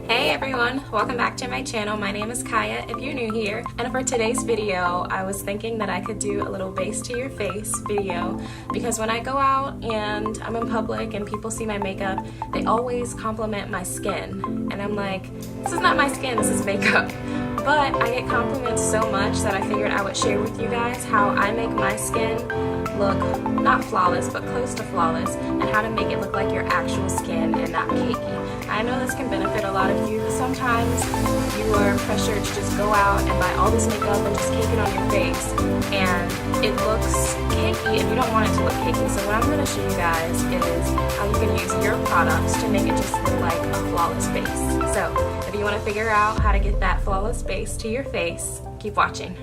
Hey everyone, welcome back to my channel. My name is Kaya if you're new here, and for today's video I was thinking that I could do a little base to your face video because when I go out and I'm in public and people see my makeup, they always compliment my skin and I'm like, this is not my skin, this is makeup. But I get compliments so much that I figured I would share with you guys how I make my skin look not flawless but close to flawless, and how to make it look like your actual skin and not cakey. I know this can benefit a lot of you. Sometimes you are pressured to just go out and buy all this makeup and just cake it on your face, and it looks cakey and you don't want it to look cakey. So what I'm going to show you guys is how you can use your products to make it just look like a flawless base. So if you want to figure out how to get that flawless base to your face, keep watching.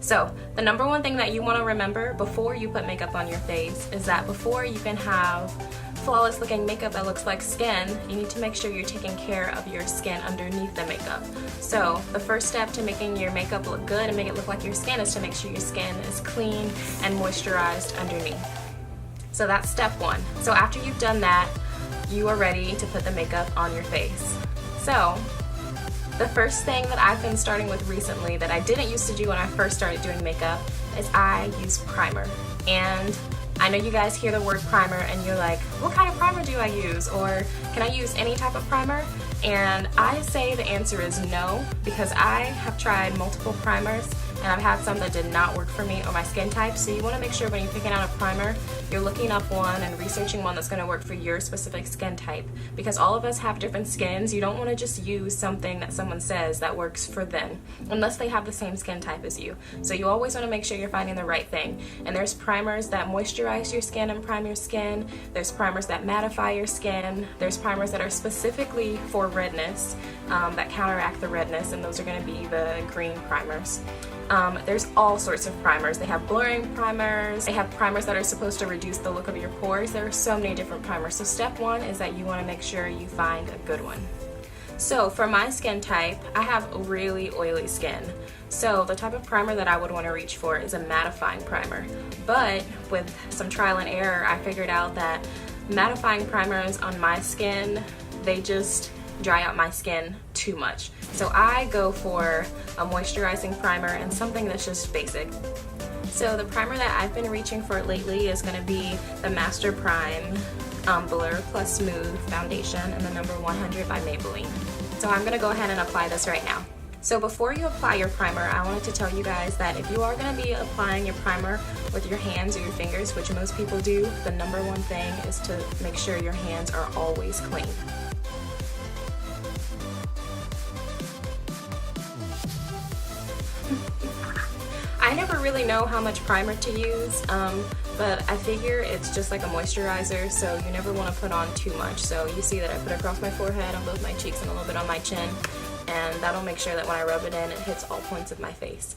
So the number one thing that you want to remember before you put makeup on your face is that before you can have flawless looking makeup that looks like skin, you need to make sure you're taking care of your skin underneath the makeup. So the first step to making your makeup look good and make it look like your skin is to make sure your skin is clean and moisturized underneath. So that's step one. So after you've done that, you are ready to put the makeup on your face. So the first thing that I've been starting with recently that I didn't used to do when I first started doing makeup is I use primer. And I know you guys hear the word primer and you're like, what kind of primer do I use? Or can I use any type of primer? And I say the answer is no, because I have tried multiple primers and I've had some that did not work for me or my skin type. So you want to make sure when you're picking out a primer, you're looking up one and researching one that's going to work for your specific skin type, because all of us have different skins. You don't want to just use something that someone says that works for them unless they have the same skin type as you. So you always want to make sure you're finding the right thing. And there's primers that moisturize your skin and prime your skin. There's primers that mattify your skin. There's primers that are specifically for redness, that counteract the redness, and those are going to be the green primers. There's all sorts of primers. They have blurring primers. They have primers that are supposed to reduce the look of your pores. There are so many different primers. So step one is that you want to make sure you find a good one. So for my skin type, I have really oily skin. So the type of primer that I would want to reach for is a mattifying primer. But with some trial and error, I figured out that mattifying primers on my skin, they just dry out my skin too much. So I go for a moisturizing primer and something that's just basic. So the primer that I've been reaching for lately is going to be the Master Prime Blur Plus Smooth Foundation in the number 100 by Maybelline. So I'm going to go ahead and apply this right now. So before you apply your primer, I wanted to tell you guys that if you are going to be applying your primer with your hands or your fingers, which most people do, the number one thing is to make sure your hands are always clean. I never really know how much primer to use, but I figure it's just like a moisturizer, so you never want to put on too much. So you see that I put it across my forehead, on both my cheeks, and a little bit on my chin, and that'll make sure that when I rub it in, it hits all points of my face.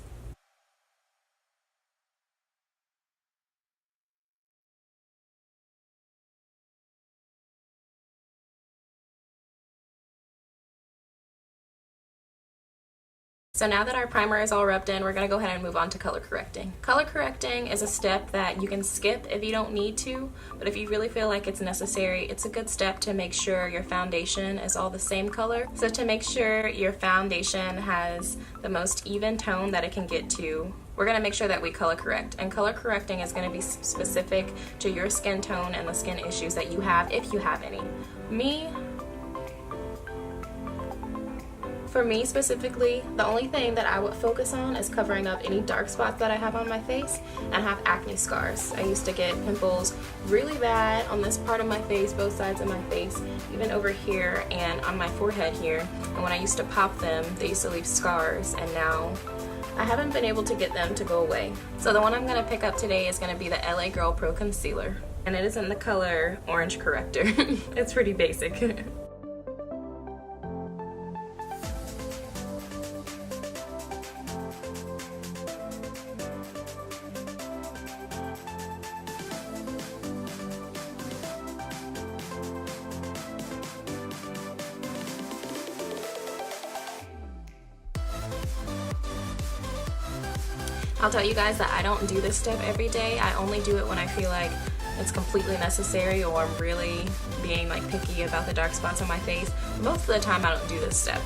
So now that our primer is all rubbed in, we're going to go ahead and move on to color correcting. Color correcting is a step that you can skip if you don't need to, but if you really feel like it's necessary, it's a good step to make sure your foundation is all the same color. So to make sure your foundation has the most even tone that it can get to, we're going to make sure that we color correct. And color correcting is going to be specific to your skin tone and the skin issues that you have, if you have any. For me specifically, the only thing that I would focus on is covering up any dark spots that I have on my face and have acne scars. I used to get pimples really bad on this part of my face, both sides of my face, even over here and on my forehead here. And when I used to pop them, they used to leave scars, and now I haven't been able to get them to go away. So the one I'm going to pick up today is going to be the LA Girl Pro Concealer. And it is in the color Orange Corrector. It's pretty basic. I'll tell you guys that I don't do this step every day. I only do it when I feel like it's completely necessary or I'm really being like picky about the dark spots on my face. Most of the time I don't do this step.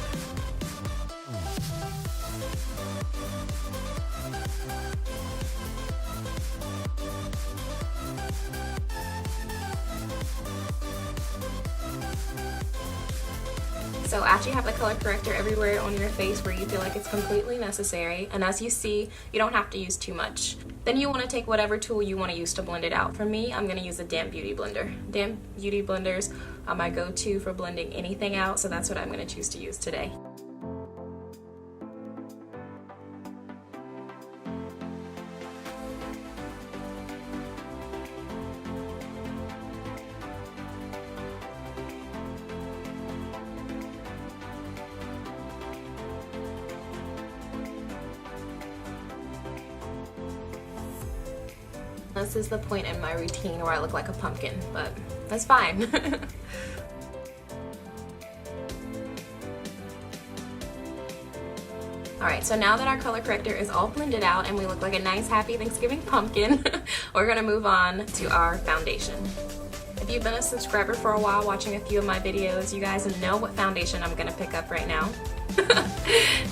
So after you have the color corrector everywhere on your face where you feel like it's completely necessary, and as you see, you don't have to use too much, then you want to take whatever tool you want to use to blend it out. For me, I'm going to use a damp beauty blender. Damp beauty blenders are my go-to for blending anything out, so that's what I'm going to choose to use today. This is the point in my routine where I look like a pumpkin, but that's fine. Alright, so now that our color corrector is all blended out and we look like a nice happy Thanksgiving pumpkin, we're going to move on to our foundation. If you've been a subscriber for a while watching a few of my videos, you guys know what foundation I'm going to pick up right now.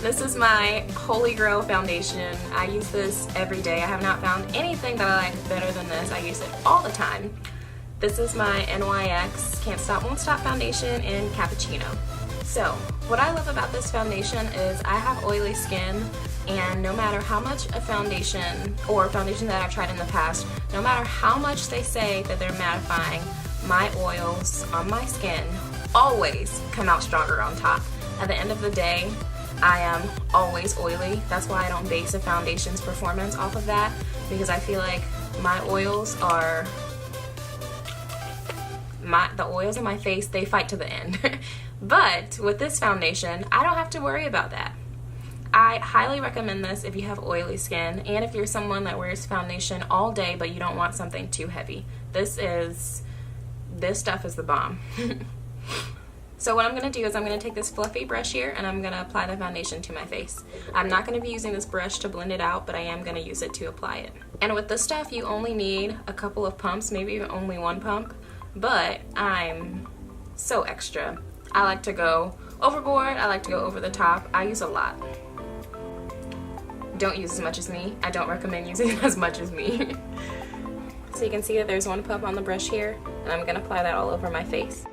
This is my Holy Grail foundation. I use this every day. I have not found anything that I like better than this. I use it all the time. This is my NYX Can't Stop Won't Stop foundation in Cappuccino. So what I love about this foundation is I have oily skin, and no matter how much a foundation or foundation that I've tried in the past, no matter how much they say that they're mattifying, my oils on my skin always come out stronger on top. At the end of the day, I am always oily. That's why I don't base a foundation's performance off of that, because I feel like my oils are, the oils on my face, they fight to the end. But with this foundation, I don't have to worry about that. I highly recommend this if you have oily skin and if you're someone that wears foundation all day but you don't want something too heavy. This stuff is the bomb. So what I'm going to do is I'm going to take this fluffy brush here and I'm going to apply the foundation to my face. I'm not going to be using this brush to blend it out, but I am going to use it to apply it. And with this stuff, you only need a couple of pumps, maybe even only one pump, but I'm so extra. I like to go overboard, I like to go over the top. I use a lot. Don't use as much as me. I don't recommend using as much as me. So you can see that there's one pump on the brush here, and I'm going to apply that all over my face.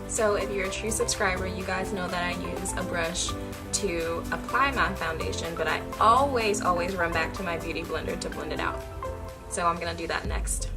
So if you're a true subscriber, you guys know that I use a brush to apply my foundation, but I always run back to my beauty blender to blend it out. So I'm gonna do that next.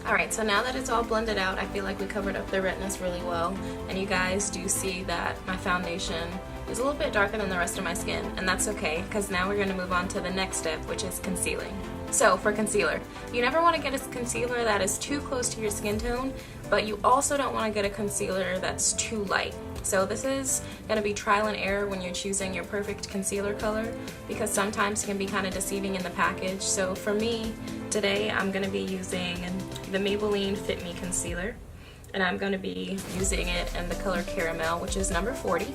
Alright, so now that it's all blended out, I feel like we covered up the redness really well, and you guys do see that my foundation is a little bit darker than the rest of my skin, and that's okay, because now we're going to move on to the next step, which is concealing. So for concealer, you never want to get a concealer that is too close to your skin tone, but you also don't want to get a concealer that's too light. So this is going to be trial and error when you're choosing your perfect concealer color, because sometimes it can be kind of deceiving in the package. So for me, today I'm going to be using the Maybelline Fit Me Concealer, and I'm going to be using it in the color Caramel, which is number 40.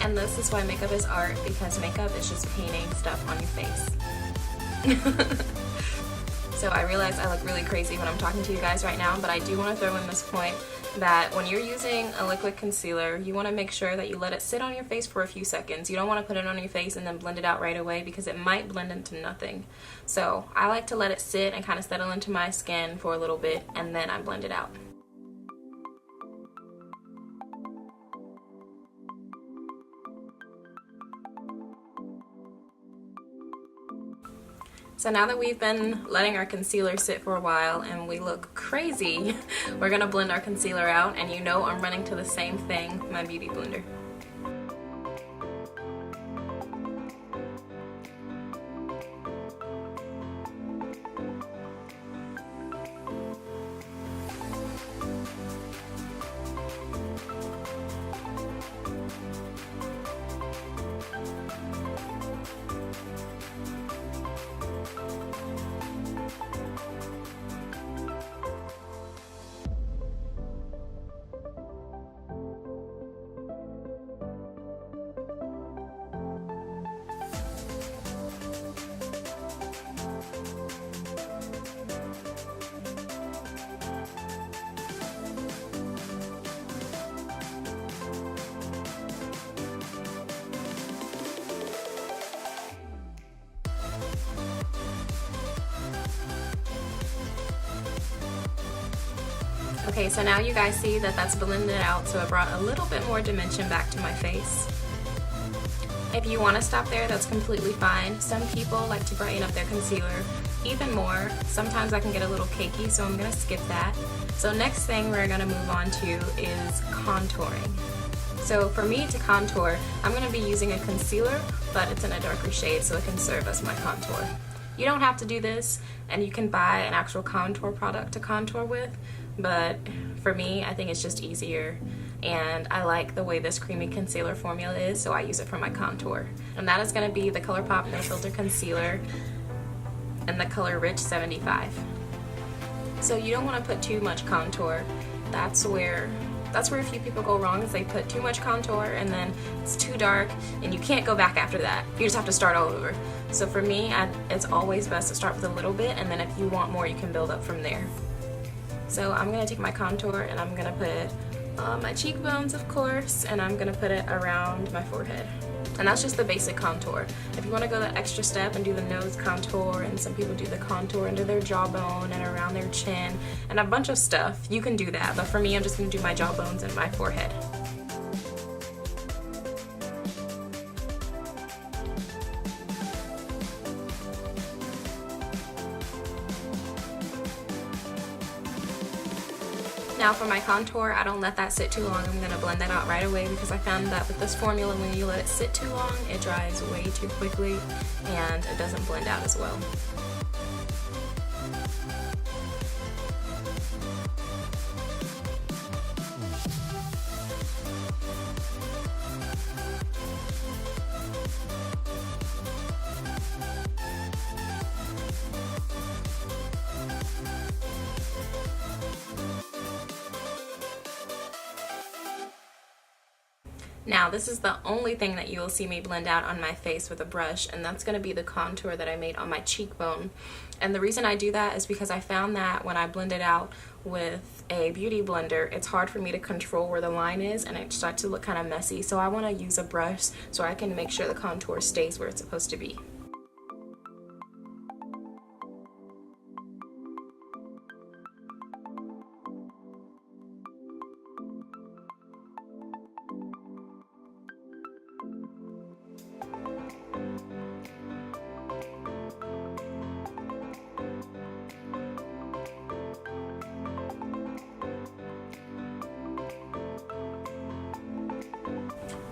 And this is why makeup is art, because makeup is just painting stuff on your face. So I realize I look really crazy when I'm talking to you guys right now, but I do want to throw in this point that when you're using a liquid concealer, you want to make sure that you let it sit on your face for a few seconds. You don't want to put it on your face and then blend it out right away, because it might blend into nothing. So I like to let it sit and kind of settle into my skin for a little bit, and then I blend it out. So now that we've been letting our concealer sit for a while and we look crazy, we're gonna blend our concealer out, and you know I'm running to the same thing, my beauty blender. Okay, so now you guys see that that's blended out, so it brought a little bit more dimension back to my face. If you want to stop there, that's completely fine. Some people like to brighten up their concealer even more. Sometimes I can get a little cakey, so I'm going to skip that. So next thing we're going to move on to is contouring. So for me to contour, I'm going to be using a concealer, but it's in a darker shade so it can serve as my contour. You don't have to do this, and you can buy an actual contour product to contour with, but for me, I think it's just easier, and I like the way this creamy concealer formula is, so I use it for my contour. And that is going to be the ColourPop No Filter Concealer in the color Rich 75. So you don't want to put too much contour. That's where a few people go wrong, is they put too much contour and then it's too dark and you can't go back after that. You just have to start all over. So for me, it's always best to start with a little bit, and then if you want more, you can build up from there. So I'm going to take my contour and I'm going to put it on my cheekbones, of course, and I'm going to put it around my forehead. And that's just the basic contour. If you want to go the extra step and do the nose contour, and some people do the contour under their jawbone and around their chin and a bunch of stuff, you can do that. But for me, I'm just going to do my jawbones and my forehead. Now for my contour, I don't let that sit too long. I'm going to blend that out right away, because I found that with this formula, when you let it sit too long, it dries way too quickly and it doesn't blend out as well. Now this is the only thing that you will see me blend out on my face with a brush, and that's going to be the contour that I made on my cheekbone. And the reason I do that is because I found that when I blend it out with a beauty blender, it's hard for me to control where the line is, and it starts to look kind of messy. So I want to use a brush so I can make sure the contour stays where it's supposed to be.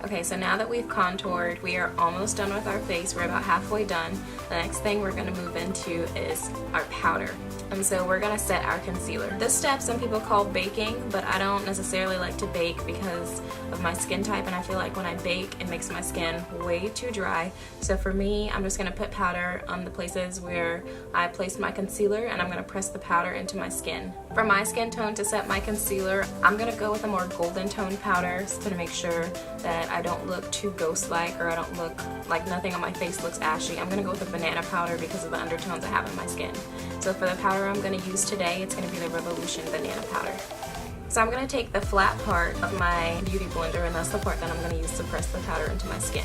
Okay, so now that we've contoured, we are almost done with our face. We're about halfway done. The next thing we're going to move into is our powder. And so we're gonna set our concealer. This step some people call baking, but I don't necessarily like to bake because of my skin type, and I feel like when I bake it makes my skin way too dry. So for me, I'm just gonna put powder on the places where I placed my concealer, and I'm gonna press the powder into my skin. For my skin tone to set my concealer, I'm gonna go with a more golden tone powder to make sure that I don't look too ghost-like, or I don't look like nothing on my face looks ashy. I'm gonna go with a banana powder because of the undertones I have in my skin. So for the powder I'm going to use today, it's going to be the Revolution Banana Powder. So I'm going to take the flat part of my beauty blender, and that's the part that I'm going to use to press the powder into my skin.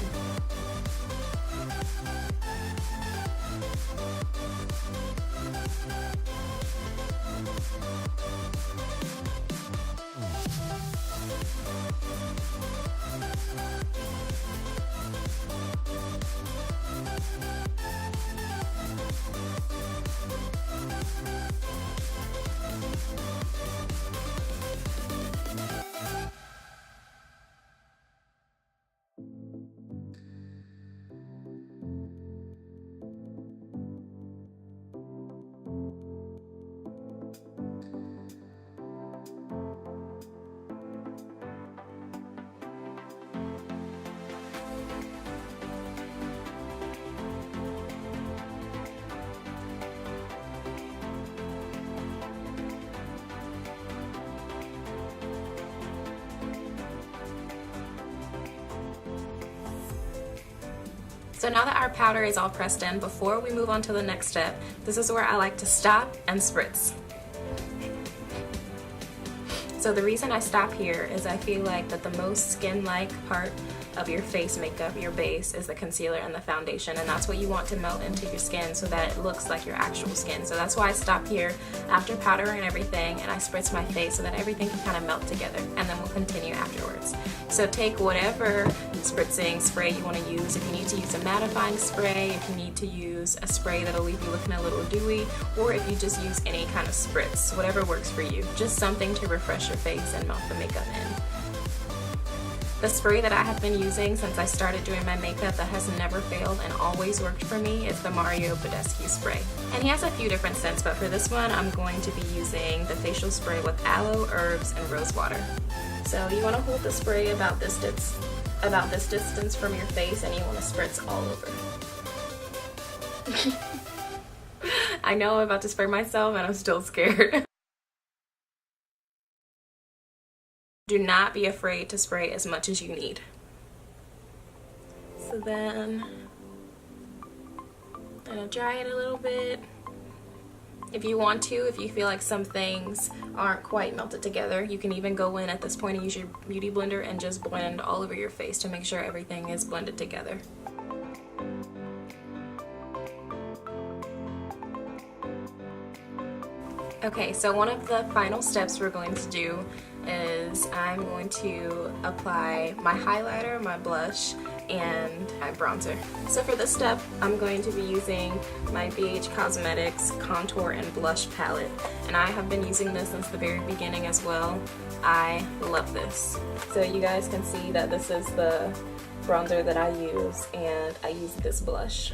So now that our powder is all pressed in, before we move on to the next step, this is where I like to stop and spritz. So the reason I stop here is I feel like that the most skin-like part of your face makeup, your base, is the concealer and the foundation, and that's what you want to melt into your skin so that it looks like your actual skin. So that's why I stop here after powdering everything, and I spritz my face so that everything can kind of melt together, and then we'll continue afterwards. So take whatever spritzing spray you want to use. If you need to use a mattifying spray, if you need to use a spray that'll leave you looking a little dewy, or if you just use any kind of spritz, whatever works for you. Just something to refresh your face and melt the makeup in. The spray that I have been using since I started doing my makeup that has never failed and always worked for me is the Mario Badescu spray. And he has a few different scents, but for this one I'm going to be using the facial spray with aloe, herbs, and rose water. So you want to hold the spray about this distance from your face, and you want to spritz all over. I know I'm about to spray myself and I'm still scared. Do not be afraid to spray as much as you need. So then I'm gonna dry it a little bit. If you want to, if you feel like some things aren't quite melted together, you can even go in at this point and use your beauty blender and just blend all over your face to make sure everything is blended together. Okay, so one of the final steps we're going to do is I'm going to apply my highlighter, my blush, and my bronzer. So for this step, I'm going to be using my BH Cosmetics Contour and Blush Palette, and I have been using this since the very beginning as well. I love this. So you guys can see that this is the bronzer that I use, and I use this blush.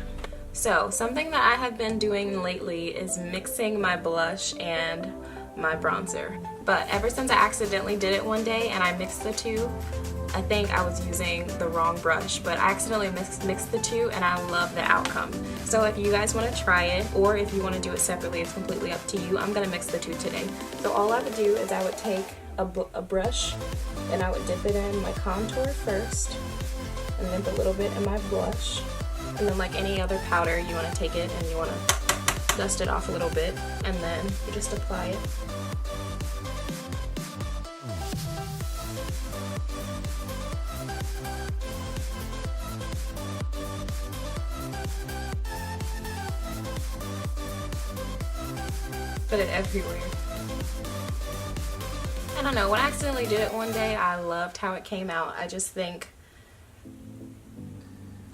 So something that I have been doing lately is mixing my blush and my bronzer. But ever since I accidentally did it one day and I mixed the two, I think I was using the wrong brush, but I accidentally mixed the two and I love the outcome. So if you guys want to try it, or if you want to do it separately, it's completely up to you. I'm going to mix the two today. So all I would do is I would take a brush and I would dip it in my contour first, and then put a little bit in my blush. And then like any other powder, you want to take it and you want to dust it off a little bit, and then you just apply it. Put it everywhere. I don't know, when I accidentally did it one day, I loved how it came out. I just think,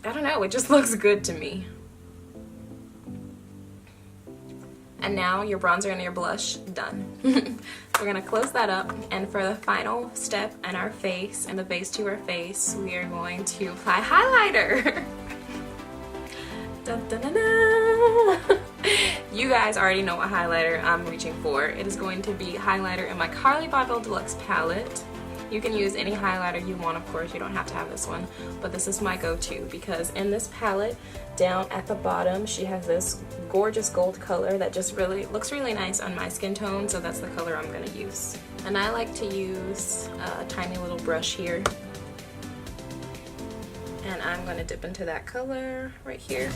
I don't know, it just looks good to me. And now your bronzer and your blush, done. We're gonna close that up, and for the final step in our face and the base to our face, we are going to apply highlighter. Dun, dun, dun, dun. You guys already know what highlighter I'm reaching for. It is going to be highlighter in my Carly Bobbill Deluxe palette. You can use any highlighter you want, of course. You don't have to have this one, but this is my go-to because in this palette, down at the bottom, she has this gorgeous gold color that just really looks really nice on my skin tone, so that's the color I'm going to use. And I like to use a tiny little brush here. And I'm going to dip into that color right here.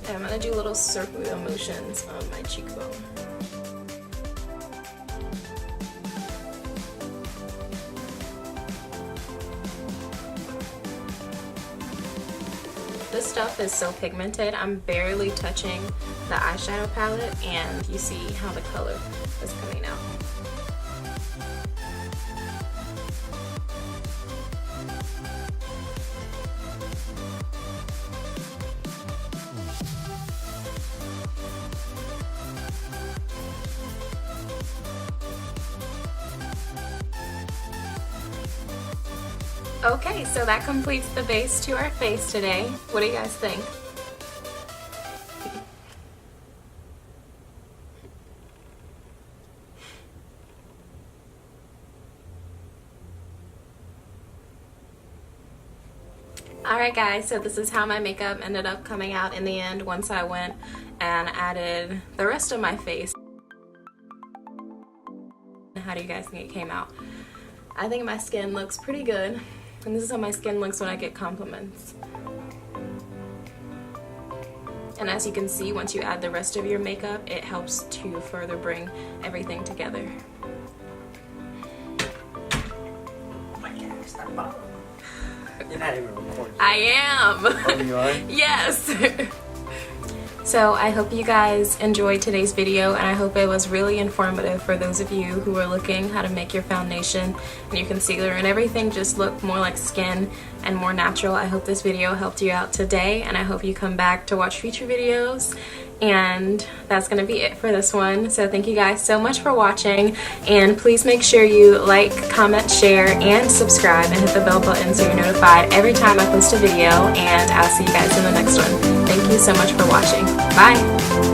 And I'm going to do little circular motions on my cheekbone. This stuff is so pigmented, I'm barely touching the eyeshadow palette, and you see how the color is coming out. Okay, so that completes the base to our face today. What do you guys think? Alright guys, so this is how my makeup ended up coming out in the end once I went and added the rest of my face. How do you guys think it came out? I think my skin looks pretty good. And this is how my skin looks when I get compliments. And as you can see, once you add the rest of your makeup, it helps to further bring everything together. Oh my God, stop. You're not even recording. I am! Oh, you are? Yes! So I hope you guys enjoyed today's video, and I hope it was really informative for those of you who are looking how to make your foundation and your concealer and everything just look more like skin and more natural. I hope this video helped you out today, and I hope you come back to watch future videos. And that's gonna be it for this one. So thank you guys so much for watching, and please make sure you like, comment, share, and subscribe, and hit the bell button so you're notified every time I post a video, and I'll see you guys in the next one. Thank you so much for watching. Bye!